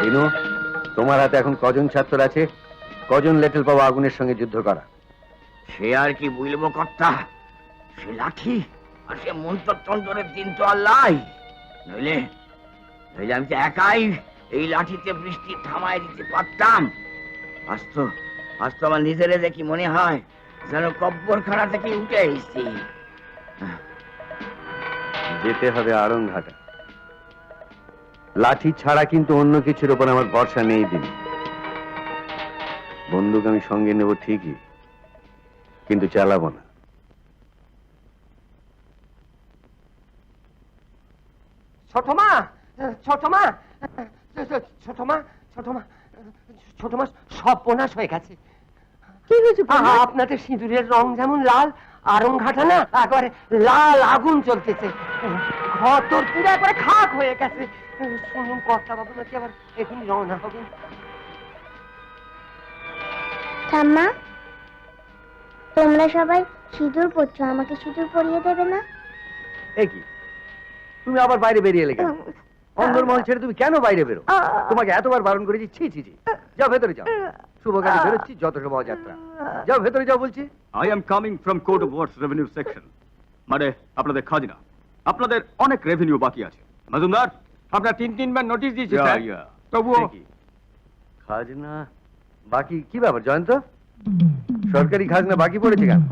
দিনু, তোমার হাতে এখন কজন ছাত্র আছে? কজন লেটেল পাবো আগুনের সঙ্গে যুদ্ধ করা? সে আর কি বলবো কর্তা, সে লাঠি আর সে মন্ত্রতন্ত্রের দিন তো আল্লাহ। নইলে নইলে আমি তো একাই এই লাঠিতে বৃষ্টি থামায় দিতে পারতাম। আজ তো আমার নিজের দেখি মনে হয় যেন কব্বরখানা থেকে উঠে এসেছি। যেতে হবে আড়ংঘাটা। লাঠি ছাড়া কিন্তু অন্য কিছুর উপর আমার ভরসা নেই দিন। বন্দুক আমি সঙ্গে নেব ঠিকই, কিন্তু চালাবো না। ছোট মা, ছোট মা, ছোট মা, ছোট মা, ছোট মা, সব বোনাস হয়ে গেছে। কি হয়েছে? আপনাদের সিঁদুরের রং যেমন লাল, আড়ংঘাটা না একবারে লাল আগুন চলতেছে। ঘর তোর পুরো একবারে খাক হয়ে গেছে। শুনুন কর্তা বাবু নাকি আবার এখনই রওনা হবে। ঠাম্মা, তোমরা সবাই সিঁদুর পরছো, আমাকে সিঁদুর পরিয়ে দেবে না? কি তুমি আবার বাইরে বেরিয়ে এলে কেন? অন্দরমহল ছেড়ে তুমি কেন বাইরে বেরো? তোমাকে এতবার বারণ করেছি। ছি ছি ছি, যাও ভেতরে যাও। শুভ কাজে বেরোচ্ছি, যত শোভাযাত্রা। যাও ভেতরে যাও বলছি। I am coming from court of words revenue section, মানে আপনাদের খাজনা। আপনাদের অনেক রেভিনিউ বাকি আছে। মজুমদার, আপনার 3-3 বার নোটিশ দিয়েছি স্যার। তবুও খাজনা বাকি? কি ব্যাপার জয়ন্ত, সরকারি খাজনা বাকি পড়েছে কেন?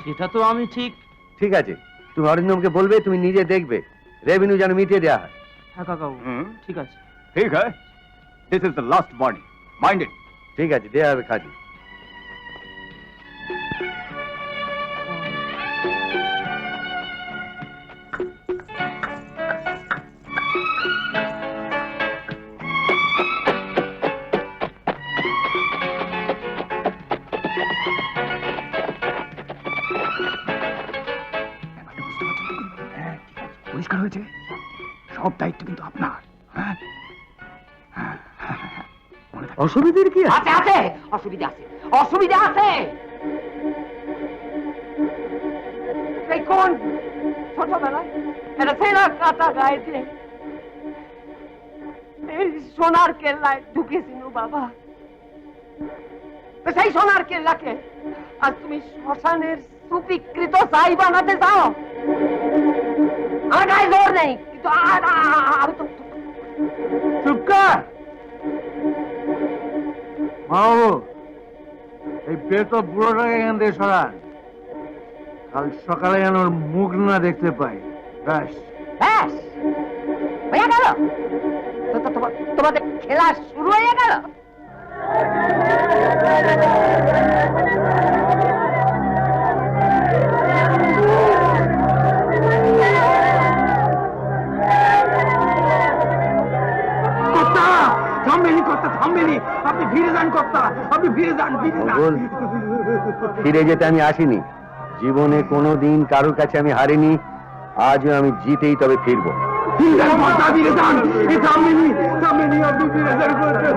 সেটা তো আমি ঠিক আছে, তুমি অরিন্দমকে বলবে, তুমি নিজে দেখবে রেভিনিউ যেন মিটিয়ে দেওয়া হয়। হ্যাঁ কাকাবাবু, ঠিক আছে। ঠিক আছে, this is the last warning, mind it. ঠিক আছে, দেওয়া হবে খাজি। পরিষ্কার হয়েছে, সব দায়িত্ব কিন্তু আপনার। অসুবিধার কি আছে? আছে অসুবিধা, আছে অসুবিধা আছে। এই কোন ছোটবেলায় এটা ছেঁড়া কাটা গায়ে দিয়ে এই সোনার কেল্লায় ঢুকেছিল বাবা। সেই সোনার কেল্লাকে আজ তুমি শ্মশানের সুবিকৃত ছাই বানাতে চাও? আমার গায়ে জোর নেই, কিন্তু আমি তো চুপ কর। মাও, এই বেত বুড়োটাকে এখান থেকে সরান। কাল সকালে যেন ওর মুখ না দেখতে পাই। ব্যাস ব্যাস হয়ে গেল? তোমাদের খেলা শুরু হয়ে গেল? আপনি ফিরে যান কর্তা, আপনি ফিরে যান, ফিরে যান। ফিরে যেতে আমি আসিনি। জীবনে কোনোদিন কারোর কাছে আমি হারিনি। আজও আমি জিতেই তবে ফিরবো। ফিরে যান, আপনি ফিরে যান কর্তা।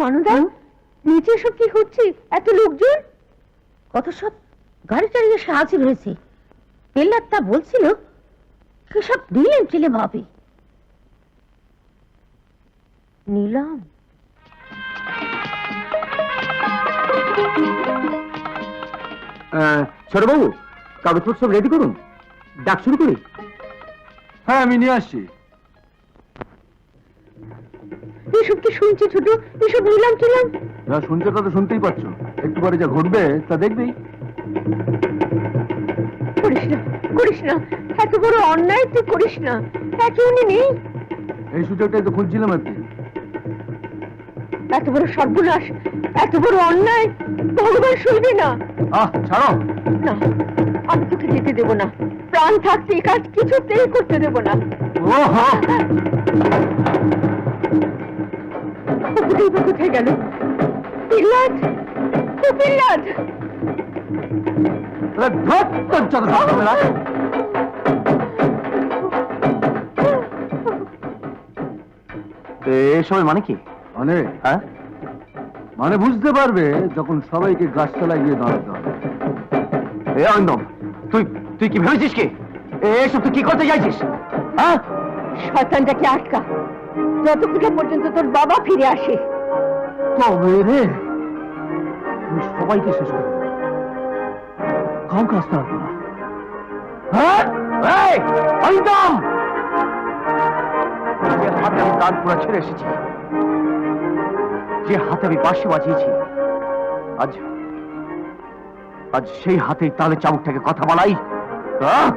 মানুদা, নিচে সব কি হচ্ছে? এত লোকজন, কত সব গাড়ি টাড়ি এসে হাজির হয়েছে। পেল্লারটা বলছিল কি সব নিলাম ছেলে ভাবি। নিলাম? ছোটবাবু, কাগজপত্র সব রেডি করুন, ডাক শুরু করি। হ্যাঁ, আমি নিয়ে আসছি। এসব কি শুনছি ছোট? এসব নিলাম টিলাম? যা শুনছো তা তো শুনতেই পাচ্ছ, একটু পরে যা ঘটবে তা দেখবেই। করিস না, করিস না, এত বড় অন্যায় তুই করিস না। এত উনি নেই, এই সুযোগটাই তো খুঁজছিলাম আর কি। এত বড় সর্বনাশ, এত বড় অন্যায় ভগবান শুনবি না। ছাড়ো না, আমি তোকে যেতে দেবো না। প্রাণ থাকতে এই কাজ কিছুতেই করতে দেবো না। কোথায় গেল পিল্লাদ? পিল্লাদ এসবের মানে কি? মানে হ্যাঁ, মানে বুঝতে পারবে যখন সবাইকে গাছতলায় গিয়ে দাঁড়াতে হবে। এ অরিন্দম, তুই তুই কি ভেবেছিস কি? এসব তুই কি করতে চাইছিস? হ্যাঁ, শয়তানটাকে আটকা, যতক্ষণ পর্যন্ত তোর বাবা ফিরে আসে। তবে রে তুমি সবাইকে শেষ করে দেবে। কাউকে আসতে রাখবো না। হ্যাঁ, এই অরিন্দম, যে হাতে আমি তানপুরা ছেড়ে এসেছি, যে হাতে আমি বাঁশি বাজিয়েছি, আজ আজ সেই হাতের তালে চাবুকটাকে কথা বলাই। হ্যাঁ?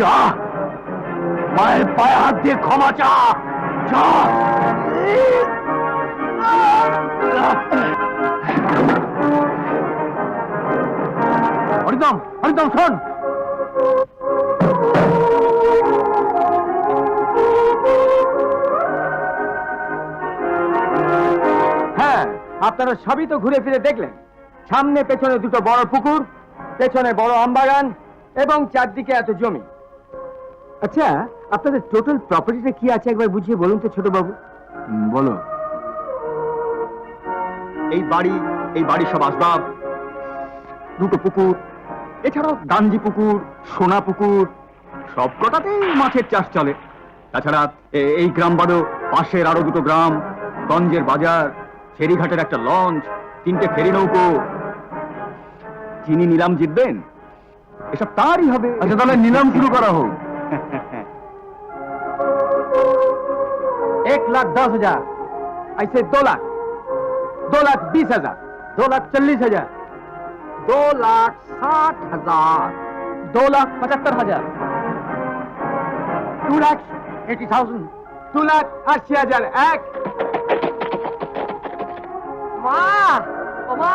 যা, মায়ের পায়ে হাত দিয়ে ক্ষমা চা। যা। অরিন্দম, অরিন্দম শোন। হ্যাঁ, আপনারা সবই তো ঘুরে ফিরে দেখলেন। সামনে পেছনে দুটো বড় পুকুর, পেছনে বড় আমবাগান এবং চারদিকে এত জমি। আচ্ছা, আপনাদের টোটাল প্রপার্টিটা কি আছে একবার বুঝিয়ে বলুন তো ছোট বাবু। বলো। এই বাড়ির সব আসবাব, দুটো পুকুর, এছাড়াও গাঞ্জি পুকুর, সোনা পুকুর, সব কটাতেই মাছের চাষ চলে। তাছাড়া এই গ্রাম বাদেও পাশের আরো দুটো গ্রাম, গঞ্জের বাজার, ফেরিঘাটের একটা লঞ্চ, 3টে ফেরি নৌকো। যিনি নিলাম জিতবেন এসব তারই হবে। আচ্ছা, তাহলে নিলাম শুরু করা হোক। 1,10,000, ऐसे 2 लाख, 2,20,000, 2,40,000, 2,60,000, 2,75,000, 2,80,000, 2,80,000 এক। মা, ও মা,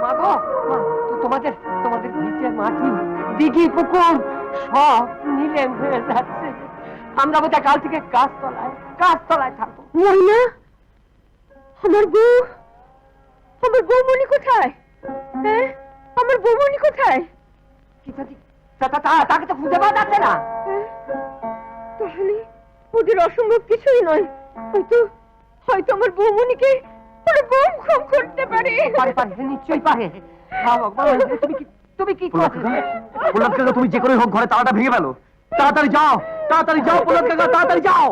মা গো, মা, তোমাদের তোমাদের নিচের মাটি, দিঘি, পুকুর সব নিলেম হয়ে যাচ্ছে। আমরা বোধহয় কাল থেকে গাছতলায় থাকবো। ময়না, আমার বৌমণি কোথায়? হ্যাঁ, আমার বৌমণি কোথায়? তাকে তো খুঁজে পাওয়া যাচ্ছে না। হ্যাঁ, তাহলে ওদের অসম্ভব কিছুই নয়। হয়তো আমার বৌমণিকে ওরা বোম খুন করতে পারে। পারে, নিশ্চয়ই পারে। তুমি কি প্রহ্লাদ কাকা, তুমি যে করে হোক ঘরে তালাটা ভেঙে ফেলো। তাড়াতাড়ি যাও, পোলাদ কাকা, তাড়াতাড়ি যাও।